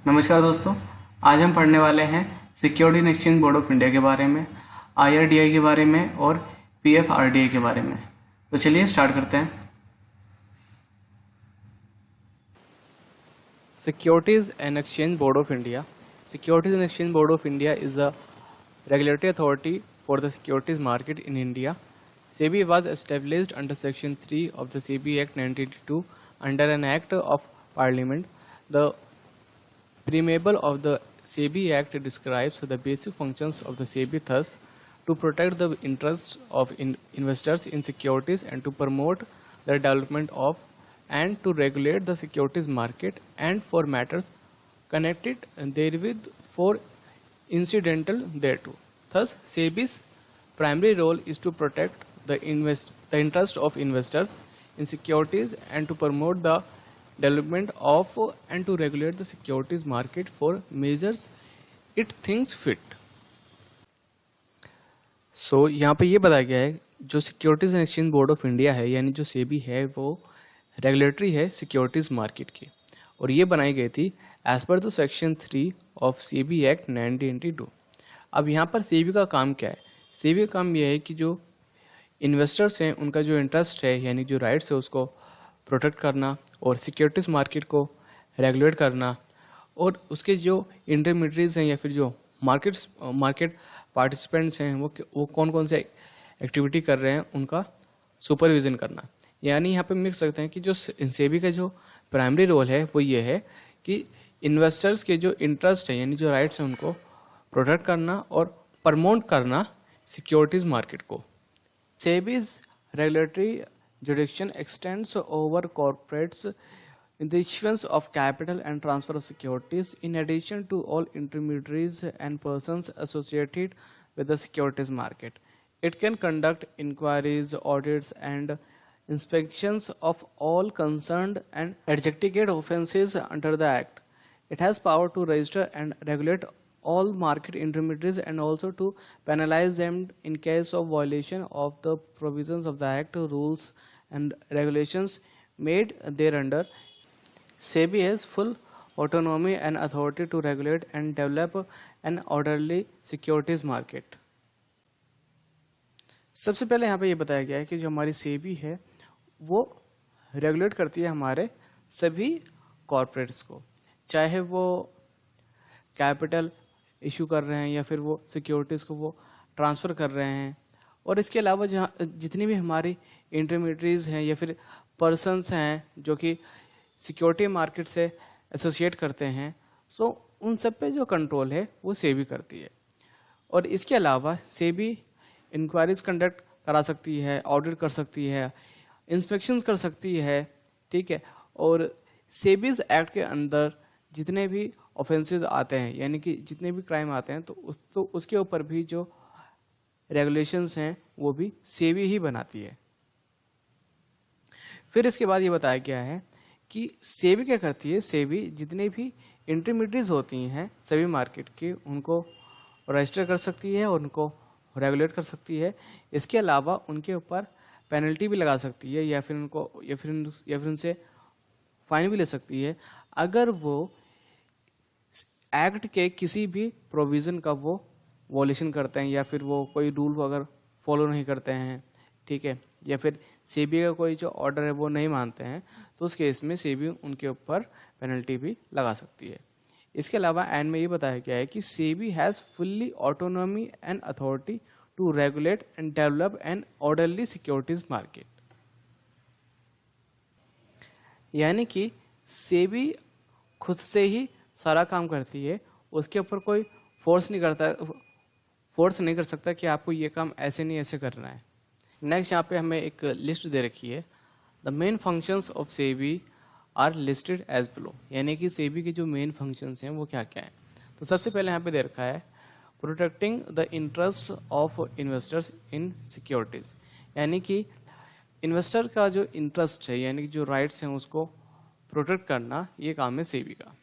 नमस्कार दोस्तों। आज हम पढ़ने वाले हैं security and exchange board of India के बारे में, आईआरडीआई के बारे में और पीएफआरडीए के बारे में। तो चलिए स्टार्ट करते हैं। Securities and Exchange Board of India. Securities and Exchange Board of India is the regulatory authority for the securities market in India. SEBI was established under Section 3 of the SEBI Act 1982 under an Act of Parliament. The preamble of the SEBI Act describes the basic functions of the SEBI, thus to protect the interests of investors in securities and to promote the development of and to regulate the securities market and for matters connected therewith for incidental thereto. Thus, SEBI's primary role is to protect the interest of investors in securities and to promote the development of and to regulate the securities market for measures it thinks fit. So, यहाँ पे ये बताया गया है जो securities and exchange board of India है यानी जो सेबी है वो रेगुलेटरी है सिक्योरिटीज मार्केट की और ये बनाई गई थी as per the section 3 of SEBI act 1982। अब यहाँ पर सेबी का काम क्या है? सेबी का काम यह है कि जो इन्वेस्टर्स हैं उनका जो इंटरेस्ट है यानी जो राइट्स है उसको प्रोटेक्ट करना और सिक्योरिटीज मार्केट को रेगुलेट करना और उसके जो इंटरमीडिएट्स हैं या फिर जो मार्केट पार्टिसिपेंट्स हैं वो कौन कौन से एक्टिविटी कर रहे हैं उनका सुपरविजन करना। यानी यहाँ पे हम लिख सकते हैं कि जो सेबी का जो प्राइमरी रोल है वो ये है कि इन्वेस्टर्स के जो इंटरेस्ट है यानी जो राइट्स हैं उनको प्रोटेक्ट करना और प्रमोट करना सिक्योरिटीज मार्केट को। SEBI's regulatory jurisdiction extends over corporates in the issuance of capital and transfer of securities, in addition to all intermediaries and persons associated with the securities market. It can conduct inquiries, audits, and inspections of all concerned and adjudicate offences under the Act. It has power to register and regulate all market intermediaries and also to penalize them in case of violation of the provisions of the Act, rules and regulations made thereunder. SEBI has full autonomy and authority to regulate and develop an orderly securities market. सबसे पहले यहाँ पे ये बताया गया है कि जो हमारी सेबी है वो रेगुलेट करती है हमारे सभी कॉर्पोरेट्स को, चाहे वो कैपिटल इशू कर रहे हैं या फिर वो सिक्योरिटीज़ को वो ट्रांसफ़र कर रहे हैं। और इसके अलावा जहाँ जितनी भी हमारी इंटरमीडिएट्रीज हैं या फिर पर्सनस हैं जो कि सिक्योरिटी मार्केट से एसोसिएट करते हैं, सो उन सब पे जो कंट्रोल है वो सेबी करती है। और इसके अलावा सेबी इंक्वायरीज कंडक्ट करा सकती है, ऑडिट कर सकती है, इंस्पेक्शंस कर सकती है, ठीक है। और सेबीज एक्ट के अंदर जितने भी ऑफेंसेस आते हैं यानी कि जितने भी क्राइम आते हैं तो उसके ऊपर भी जो रेगुलेशंस हैं वो भी सेबी ही बनाती है। फिर इसके बाद ये बताया गया है कि सेबी क्या करती है। सेबी जितने भी इंटरमीडिएट्स होती हैं सभी मार्केट के उनको रजिस्टर कर सकती है और उनको रेगुलेट कर सकती है। इसके अलावा उनके ऊपर पेनल्टी भी लगा सकती है या फिर उनसे फाइन भी ले सकती है अगर वो एक्ट के किसी भी प्रोविज़न का वो वॉल्यूशन करते हैं या फिर वो कोई रूल को अगर फॉलो नहीं करते हैं, ठीक है, या फिर सेबी का कोई जो ऑर्डर है वो नहीं मानते हैं, तो उस केस में सेबी उनके ऊपर पेनल्टी भी लगा सकती है। इसके अलावा एंड में ये बताया गया है कि SEBI has fully autonomy and authority to regulate and develop an orderly securities market. यानी कि सेबी खुद से ही सारा काम करती है, उसके ऊपर कोई फोर्स नहीं कर सकता कि आपको ये काम ऐसे नहीं ऐसे करना है। नेक्स्ट यहाँ पे हमें एक लिस्ट दे रखी है। The main functions of SEBI are listed as below. यानी कि सेबी के जो मेन फंक्शंस हैं वो क्या क्या हैं। तो सबसे पहले यहाँ पे दे रखा है protecting the interest of investors in securities. यानी कि इन्वेस्टर का जो इंटरेस्ट है यानी कि जो राइट्स हैं उसको प्रोटेक्ट करना, ये काम है सेबी का।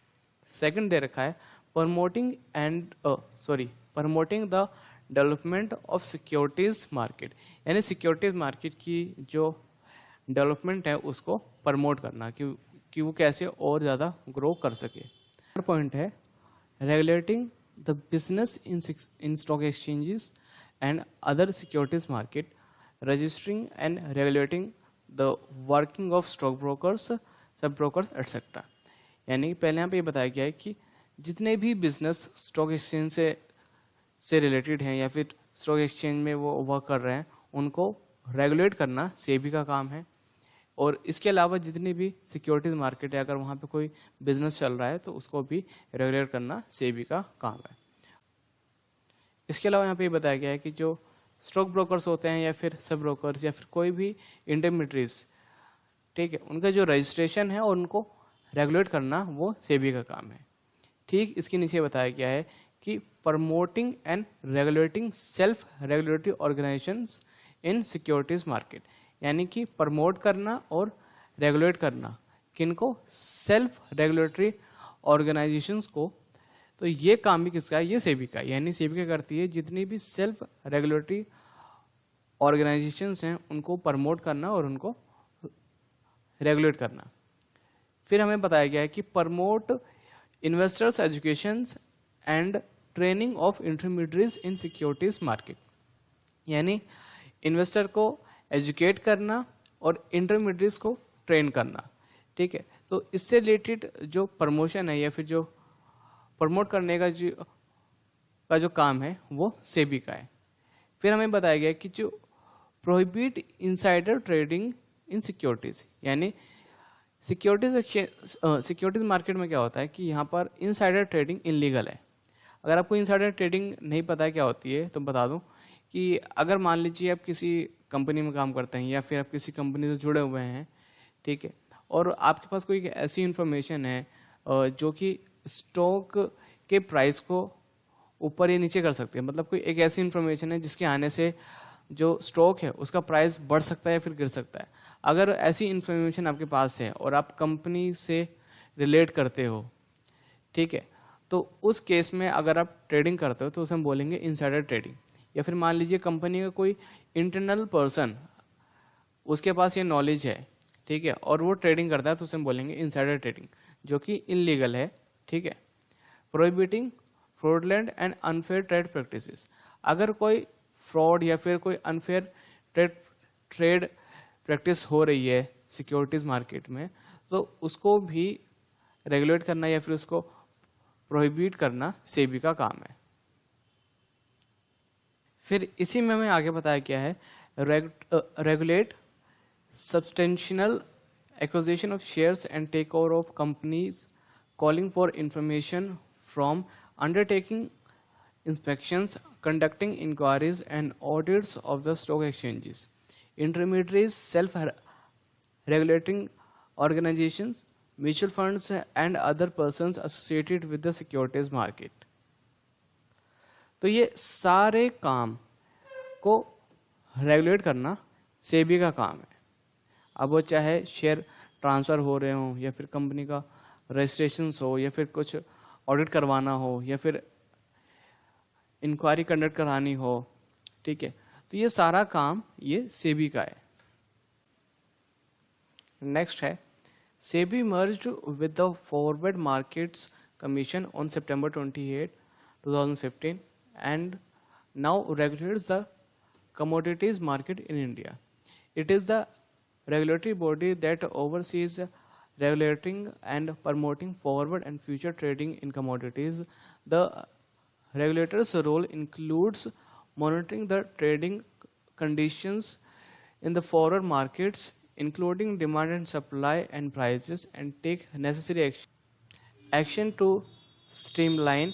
सेकंड दे रखा है promoting the development of securities market. यानी सिक्योरिटीज मार्केट की जो डेवलपमेंट है उसको प्रमोट करना कि वो कैसे और ज़्यादा ग्रो कर सके। पॉइंट है regulating the business in stock exchanges and other securities market, registering and regulating the working of stock brokers, सब ब्रोकर्स एटसेट्रा। यानी पहले यहाँ पे ये बताया गया है कि जितने भी बिजनेस स्टॉक एक्सचेंज से रिलेटेड हैं या फिर स्टॉक एक्सचेंज में वो वर्क कर रहे हैं उनको रेगुलेट करना सेबी का काम है। और इसके अलावा जितनी भी सिक्योरिटीज मार्केट है, अगर वहाँ पे कोई बिजनेस चल रहा है तो उसको भी रेगुलेट करना सेबी का काम है। इसके अलावा यहाँ पे ये बताया गया है कि जो स्टॉक ब्रोकर्स होते हैं या फिर सब ब्रोकर्स या फिर कोई भी इंटरमीडिएट्स, ठीक है, उनका जो रजिस्ट्रेशन है और उनको रेगुलेट करना वो सेबी का काम है। ठीक इसके नीचे बताया गया है कि promoting and regulating self regulatory organisations in securities market, यानी कि प्रमोट करना और रेगुलेट करना किनको, सेल्फ रेगुलेटरी ऑर्गेनाइजेशंस को। तो ये काम भी किसका है, ये सेबी का। यानी सेबी क्या करती है, जितनी भी सेल्फ रेगुलेटरी ऑर्गेनाइजेशंस हैं उनको प्रमोट करना और उनको रेगुलेट करना। फिर हमें बताया गया है कि promote investors education and training of intermediates in securities market, यानी इन्वेस्टर को एजुकेट करना और इंटरमीडिएट्स को ट्रेन करना। ठीक है, तो इससे रिलेटेड जो प्रमोशन है या फिर जो प्रमोट करने का जो काम है वो सेबी का है। फिर हमें बताया गया कि जो prohibit insider trading in securities, यानी सिक्योरिटीज मार्केट में क्या होता है कि यहाँ पर इनसाइडर ट्रेडिंग इनलीगल है। अगर आपको इनसाइडर ट्रेडिंग नहीं पता है क्या होती है तो बता दूं कि अगर मान लीजिए आप किसी कंपनी में काम करते हैं या फिर आप किसी कंपनी से जुड़े हुए हैं, ठीक है, और आपके पास कोई ऐसी इंफॉर्मेशन है जो कि स्टॉक के प्राइस को ऊपर या नीचे कर सकती है, मतलब कोई एक ऐसी इंफॉर्मेशन है जिसके आने से जो स्टॉक है उसका प्राइस बढ़ सकता है या फिर गिर सकता है। अगर ऐसी इंफॉर्मेशन आपके पास है और आप कंपनी से रिलेट करते हो, ठीक है, तो उस केस में अगर आप ट्रेडिंग करते हो तो उसे हम बोलेंगे इनसाइडर ट्रेडिंग। या फिर मान लीजिए कंपनी का कोई इंटरनल पर्सन, उसके पास ये नॉलेज है, ठीक है, और वो ट्रेडिंग करता है तो उसे हम बोलेंगे इनसाइडर ट्रेडिंग, जो कि इनलीगल है। ठीक है, prohibiting fraudulent and unfair trade practices, अगर कोई फ्रॉड या फिर कोई अनफेयर ट्रेड प्रैक्टिस हो रही है सिक्योरिटीज मार्केट में तो उसको भी रेगुलेट करना या फिर उसको प्रोहिबिट करना सेबी का काम है। फिर इसी में हमें आगे बताया गया है regulate substantial acquisition of shares and take over of companies, calling for information from undertaking inspections, conducting inquiries and audits of the stock exchanges, intermediaries, self-regulating organizations, mutual funds and other persons associated with the securities market. तो ये सारे काम को regulate करना सेबी का काम है। अब वो चाहे शेयर ट्रांसफ़र हो रहे हों या फिर कंपनी का रजिस्ट्रेशन हो या फिर कुछ ऑडिट करवाना हो या फिर इंक्वायरी कंडक्ट करानी हो, ठीक है, तो ये सारा काम ये सेबी का है। नेक्स्ट है SEBI merged with the forward markets commission on September 28, 2015 and now regulates the commodities market in India. It is the regulatory body that oversees regulating and promoting forward and future trading in commodities. The regulator's role includes monitoring the trading conditions in the forward markets, including demand and supply and prices, and take necessary action to streamline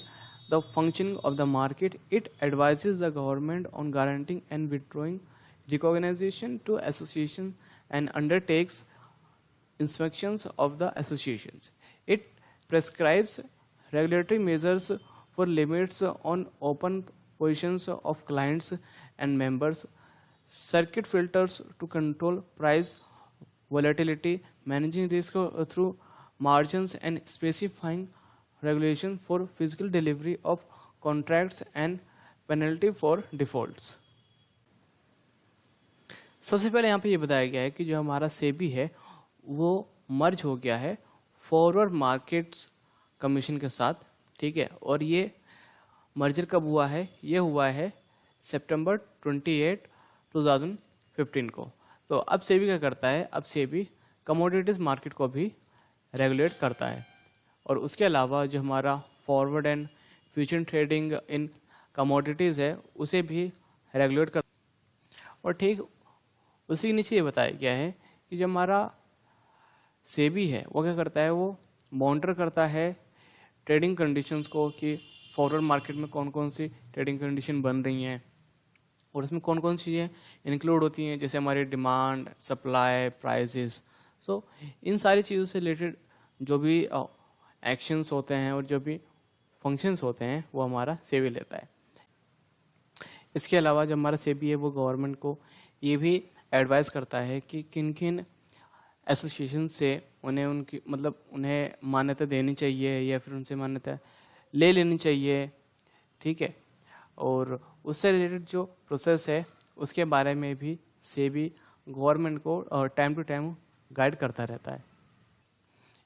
the functioning of the market. It advises the government on guaranteeing and withdrawing recognition to associations and undertakes inspections of the associations. It prescribes regulatory measures for limits on open positions of clients and members, circuit filters to control price volatility, managing risk through margins, and specifying regulation for physical delivery of contracts and penalty for defaults. सबसे पहले यहाँ पे ये बताया गया है कि जो हमारा सेबी है वो मर्ज हो गया है फॉरवर्ड मार्केट्स कमीशन के साथ, ठीक है। और ये मर्जर कब हुआ है? ये हुआ है सितंबर 28, 2015 को। तो अब सेबी क्या करता है? अब सेबी कमोडिटीज़ मार्केट को भी रेगुलेट करता है, और उसके अलावा जो हमारा forward and future trading in commodities है उसे भी रेगुलेट कर। और ठीक उसी के नीचे ये बताया गया है कि जो हमारा सेबी है वो क्या करता है? वो मॉनिटर करता है ट्रेडिंग कंडीशंस को, कि फॉरवर्ड मार्केट में कौन कौन सी ट्रेडिंग कंडीशन बन रही हैं और इसमें कौन कौन सी चीज़ें इंक्लूड होती हैं, जैसे हमारी डिमांड, सप्लाई, प्राइसेस। सो इन सारी चीज़ों से रिलेटेड जो भी एक्शंस होते हैं और जो भी फंक्शंस होते हैं वो हमारा सेबी लेता है। इसके अलावा जो हमारा सेबी है वो गवर्नमेंट को ये भी एडवाइस करता है कि किन किन एसोसिएशन से उन्हें उनकी मतलब उन्हें मान्यता देनी चाहिए या फिर उनसे मान्यता ले लेनी चाहिए, ठीक है। और उससे रिलेटेड जो प्रोसेस है उसके बारे में भी सेबी गवर्नमेंट को टाइम टू टाइम गाइड करता रहता है।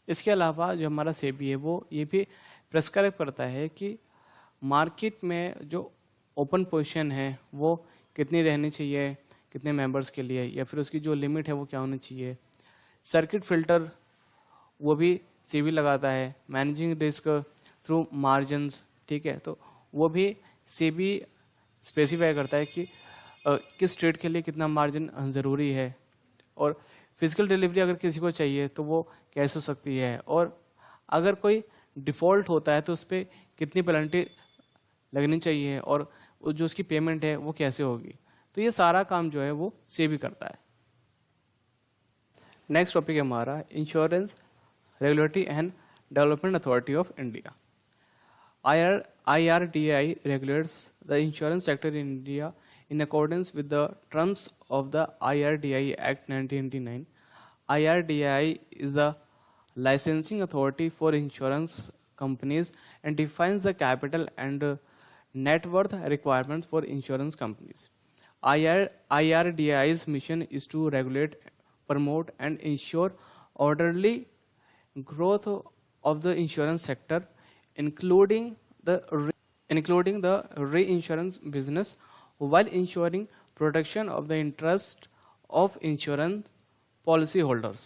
इसके अलावा जो हमारा सेबी है वो ये भी प्रेस्क्राइब करता है कि मार्केट में जो ओपन पोजीशन है वो कितनी रहनी चाहिए, कितने मेंबर्स के लिए, या फिर उसकी जो लिमिट है वो क्या होनी चाहिए। सर्किट फिल्टर वो भी सेबी लगाता है। मैनेजिंग रिस्क थ्रू मार्जिन्स, ठीक है, तो वो भी सेबी स्पेसिफाई करता है कि किस ट्रेड के लिए कितना मार्जिन ज़रूरी है, और फिजिकल डिलीवरी अगर किसी को चाहिए तो वो कैसे हो सकती है, और अगर कोई डिफ़ॉल्ट होता है तो उस पर कितनी पेनल्टी लगनी चाहिए, और जो उसकी पेमेंट है वो कैसे होगी। तो ये सारा काम जो है वो सेबी करता है। नेक्स्ट टॉपिक है हमारा insurance regulatory and development authority of India. IRDAI regulates the insurance sector in India in accordance with the terms of the IRDAI Act 1989. IRDAI is the licensing authority for insurance companies and defines the capital and net worth requirements for insurance companies. IRDAI's mission is to regulate, promote, and ensure orderly growth of the insurance sector, including the reinsurance business, while ensuring protection of the interest of insurance policy holders.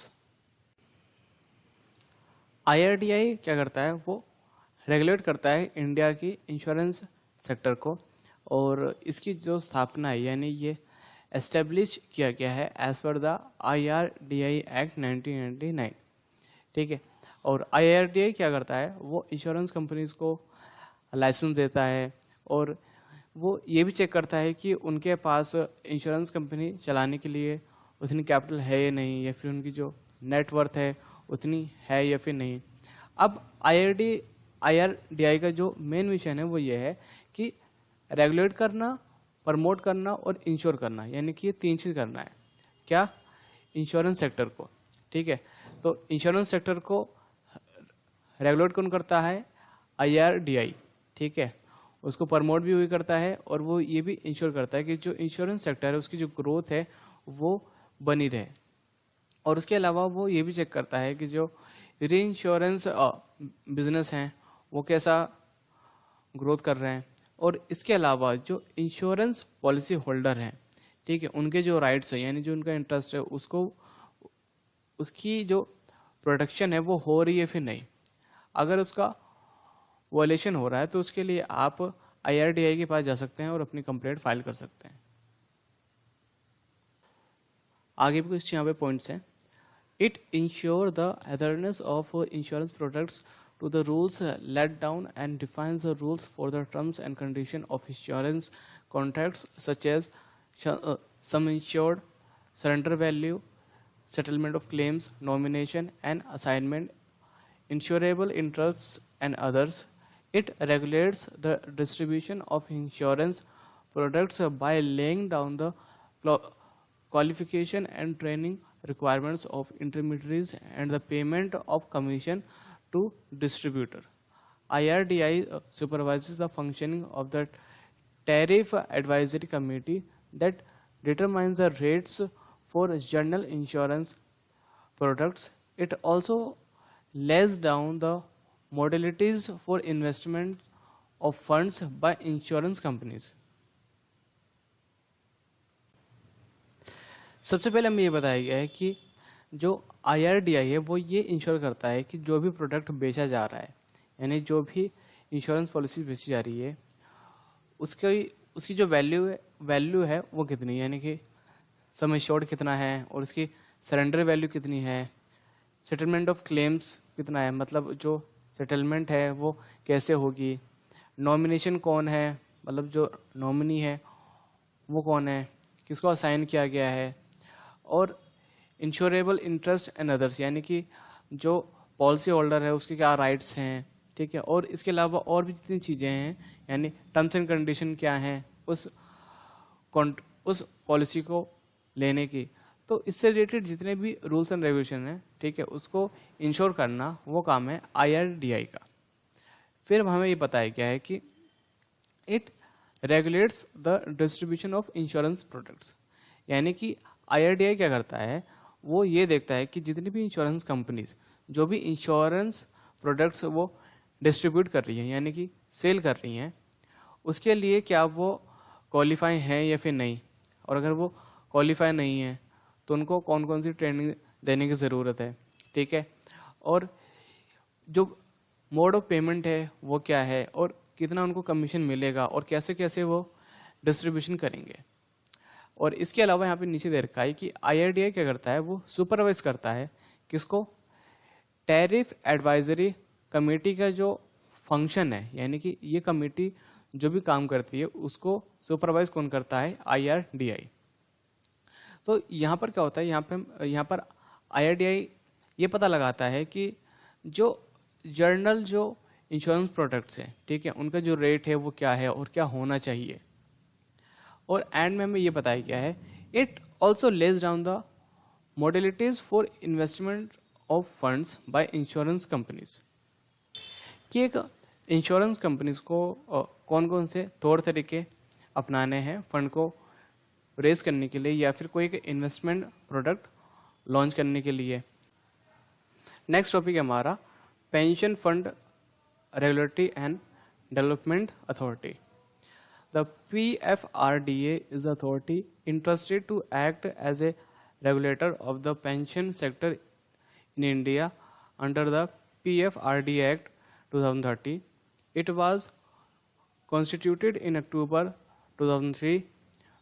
IRDAI क्या करता है? वो regulate करता है India की insurance sector को, और इसकी जो स्थापना है यानी ये एस्टेब्लिश किया गया है as per the IRDAI act 1999, ठीक है। और IRDAI क्या करता है? वो इंश्योरेंस कंपनीज को लाइसेंस देता है, और वो ये भी चेक करता है कि उनके पास इंश्योरेंस कंपनी चलाने के लिए उतनी कैपिटल है या नहीं, या फिर उनकी जो नेटवर्थ है उतनी है या फिर नहीं। अब IRDAI का जो मेन मिशन है वो ये है कि रेगुलेट करना, प्रमोट करना और इंश्योर करना, यानी कि ये तीन चीज़ करना है। क्या? इंश्योरेंस सेक्टर को, ठीक है। तो इंश्योरेंस सेक्टर को रेगुलेट कौन करता है? IRDAI, ठीक है। उसको प्रमोट भी वही करता है, और वो ये भी इंश्योर करता है कि जो इंश्योरेंस सेक्टर है उसकी जो ग्रोथ है वो बनी रहे। और उसके अलावा वो ये भी चेक करता है कि जो री इंश्योरेंस बिजनेस हैं वो कैसा ग्रोथ कर रहे हैं, और इसके अलावा जो इंश्योरेंस पॉलिसी होल्डर हैं, ठीक है, उनके जो राइट्स हैं यानी जो उनका इंटरेस्ट है उसको उसकी जो प्रोटेक्शन है वो हो रही है फिर नहीं। अगर उसका वॉयलेशन हो रहा है तो उसके लिए आप IRDAI के पास जा सकते हैं और अपनी कंप्लेंट फाइल कर सकते हैं। आगे भी कुछ यहाँ पे पॉइंट्स हैं। It ensure the awareness of insurance products to the rules laid down and defines the rules for the terms and condition of insurance contracts such as sum insured, surrender value, settlement of claims, nomination and assignment, insurable interests and others. It regulates the distribution of insurance products by laying down the qualification and training requirements of intermediaries and the payment of commission to distributor. IRDAI supervises the functioning of the tariff advisory committee that determines the rates for general insurance products. It also lays down the modalities for investment of funds by insurance companies। सबसे पहले हमें ये बताया गया है कि जो IRDAI है वो ये इंश्योर करता है कि जो भी प्रोडक्ट बेचा जा रहा है, यानी जो भी इंश्योरेंस पॉलिसी बेची जा रही है, उसकी जो वैल्यू है वो कितनी, यानी कि सम एश्योर्ड कितना है और उसकी सरेंडर वैल्यू कितनी है, सेटलमेंट ऑफ क्लेम्स कितना है, मतलब जो सेटलमेंट है वो कैसे होगी, नॉमिनेशन कौन है, मतलब जो नॉमिनी है वो कौन है, किसको असाइन किया गया है, और इंश्योरेबल इंटरेस्ट एंड अदर्स, यानी कि जो पॉलिसी होल्डर है उसके क्या राइट्स हैं, ठीक है। और इसके अलावा और भी जितनी चीज़ें हैं, यानी टर्म्स एंड कंडीशन क्या हैं उस पॉलिसी को लेने की। तो इससे रिलेटेड जितने भी रूल्स एंड रेगुलेशन हैं, ठीक है, उसको इंश्योर करना वो काम है IRDAI का। फिर हमें ये बताया गया है कि it regulates the distribution of insurance products, यानी कि IRDAI क्या करता है, वो ये देखता है कि जितनी भी इंश्योरेंस कंपनीज जो भी इंश्योरेंस प्रोडक्ट्स वो डिस्ट्रीब्यूट कर रही हैं, यानी कि सेल कर रही हैं, उसके लिए क्या वो क्वालिफाई हैं या फिर नहीं, और अगर वो क्वालिफाई नहीं है तो उनको कौन कौन सी ट्रेनिंग देने की ज़रूरत है, ठीक है, और जो मोड ऑफ पेमेंट है वो क्या है, और कितना उनको कमीशन मिलेगा, और कैसे कैसे वो डिस्ट्रीब्यूशन करेंगे। और इसके अलावा यहाँ पे नीचे दे रखा है कि IRDAI क्या करता है, वो सुपरवाइज करता है किसको, टैरिफ एडवाइजरी कमेटी का जो फंक्शन है, यानी कि ये कमेटी जो भी काम करती है उसको सुपरवाइज कौन करता है, IRDAI। तो यहाँ पर क्या होता है, यहाँ पर IRDAI ये पता लगाता है कि जो जर्नल जो इंश्योरेंस प्रोडक्ट्स हैं, ठीक है, उनका जो रेट है वो क्या है और क्या होना चाहिए। और एंड में हमें ये बताया गया है, it also lays down the modalities for investment of funds by insurance companies, कि एक इंश्योरेंस कंपनीज को कौन कौन से तौर तरीके अपनाने हैं फंड को रेज करने के लिए या फिर कोई एक इन्वेस्टमेंट प्रोडक्ट लॉन्च करने के लिए। नेक्स्ट टॉपिक है हमारा pension fund regulatory and development authority. The PFRDA is the authority interested to act as a regulator of the pension sector in India under the PFRDA Act 2030. It was constituted in October 2003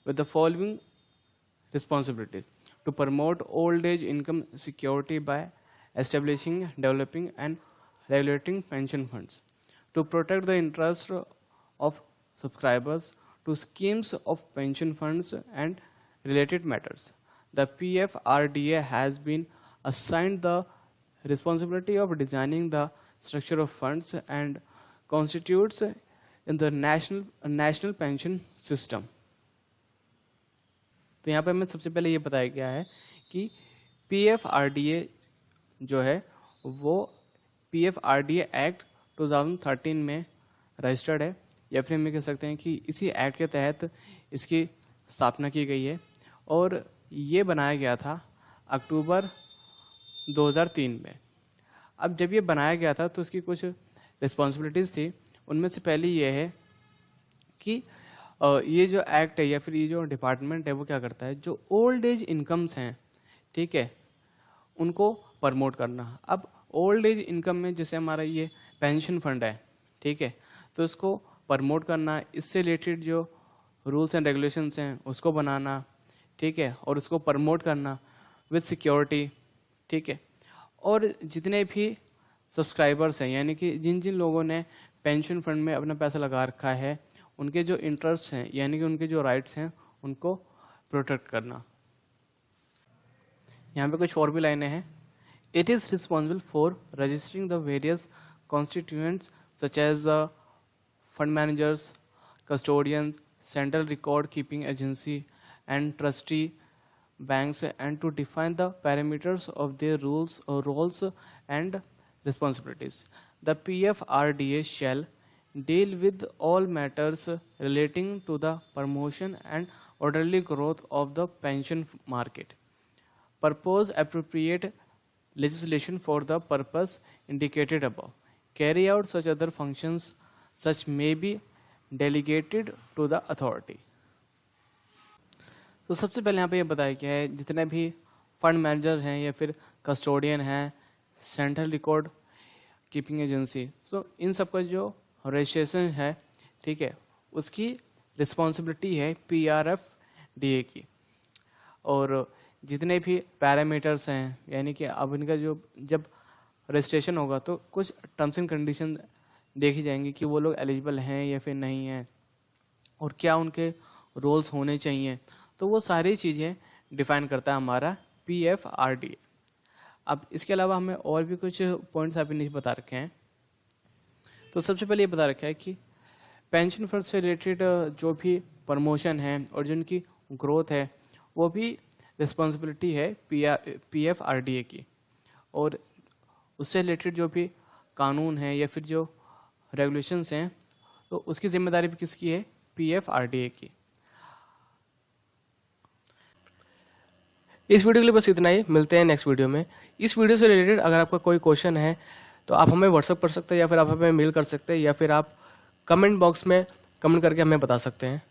with the following responsibilities: to promote old age income security by establishing, developing and regulating pension funds, to protect the interests of subscribers to schemes of pension funds and related matters. The PFRDA has been assigned the responsibility of designing the structure of funds and constitutes in the national pension system. तो यहाँ पे हमें सबसे पहले ये बताया गया है कि PFRDA जो है वो PFRDA एक्ट 2013 में रजिस्टर्ड है, या फिर हम कह सकते हैं कि इसी एक्ट के तहत इसकी स्थापना की गई है और ये बनाया गया था अक्टूबर 2003 में। अब जब ये बनाया गया था तो इसकी कुछ रिस्पॉन्सिबिलिटीज़ थी, उनमें से पहली ये है कि ये जो एक्ट है या फिर ये जो डिपार्टमेंट है वो क्या करता है, जो ओल्ड एज इनकम्स हैं, ठीक है, उनको प्रमोट करना। अब ओल्ड एज इनकम में जैसे हमारा ये पेंशन फंड है, ठीक है, तो इसको प्रमोट करना, इससे रिलेटेड जो रूल्स एंड रेगुलेशंस हैं उसको बनाना, ठीक है, और उसको प्रमोट करना विद सिक्योरिटी, ठीक है। और जितने भी सब्सक्राइबर्स हैं, यानी कि जिन जिन लोगों ने पेंशन फंड में अपना पैसा लगा रखा है, उनके जो इंटरेस्ट हैं यानी कि उनके जो राइट्स हैं उनको प्रोटेक्ट करना। यहाँ पे कुछ और भी लाइनें हैं। It is responsible for registering the various constituents such as the fund managers, custodians, central record keeping agency and trustee banks, and to define the parameters of their roles and responsibilities. The PFRDA shall deal with all matters relating to the promotion and orderly growth of the pension market, propose appropriate legislation for the purpose indicated above, carry out such other functions such may be delegated to the authority। तो सबसे पहले यहाँ पे ये बताया गया है जितने भी फंड मैनेजर हैं या फिर कस्टोडियन हैं, सेंट्रल रिकॉर्ड कीपिंग एजेंसी, सो इन सब का जो रजिस्ट्रेशन है, ठीक है, उसकी रिस्पॉन्सिबिलिटी है PRFDA की। और जितने भी पैरामीटर्स हैं, यानी कि अब इनका जो जब रजिस्ट्रेशन होगा तो कुछ टर्म्स एंड कंडीशन देखी जाएंगी कि वो लोग एलिजिबल हैं या फिर नहीं हैं, और क्या उनके रोल्स होने चाहिए, तो वो सारी चीज़ें डिफाइन करता है हमारा PFRDA। अब इसके अलावा हमें और भी कुछ पॉइंट्स अभी नीचे बता रखे हैं। तो सबसे पहले ये बता रखा है कि पेंशन फंड से रिलेटेड जो भी प्रमोशन है और जिनकी ग्रोथ है वो भी रिस्पॉन्सिबिलिटी है PFRDA की, और उससे रिलेटेड जो भी कानून है या फिर जो रेगुलेशंस हैं तो उसकी जिम्मेदारी भी किसकी है, PFRDA की। इस वीडियो के लिए बस इतना ही, मिलते हैं नेक्स्ट वीडियो में। इस वीडियो से रिलेटेड अगर आपका कोई क्वेश्चन है तो आप हमें व्हाट्सएप कर सकते हैं या फिर आप हमें मेल कर सकते हैं या फिर आप कमेंट बॉक्स में कमेंट करके हमें बता सकते हैं।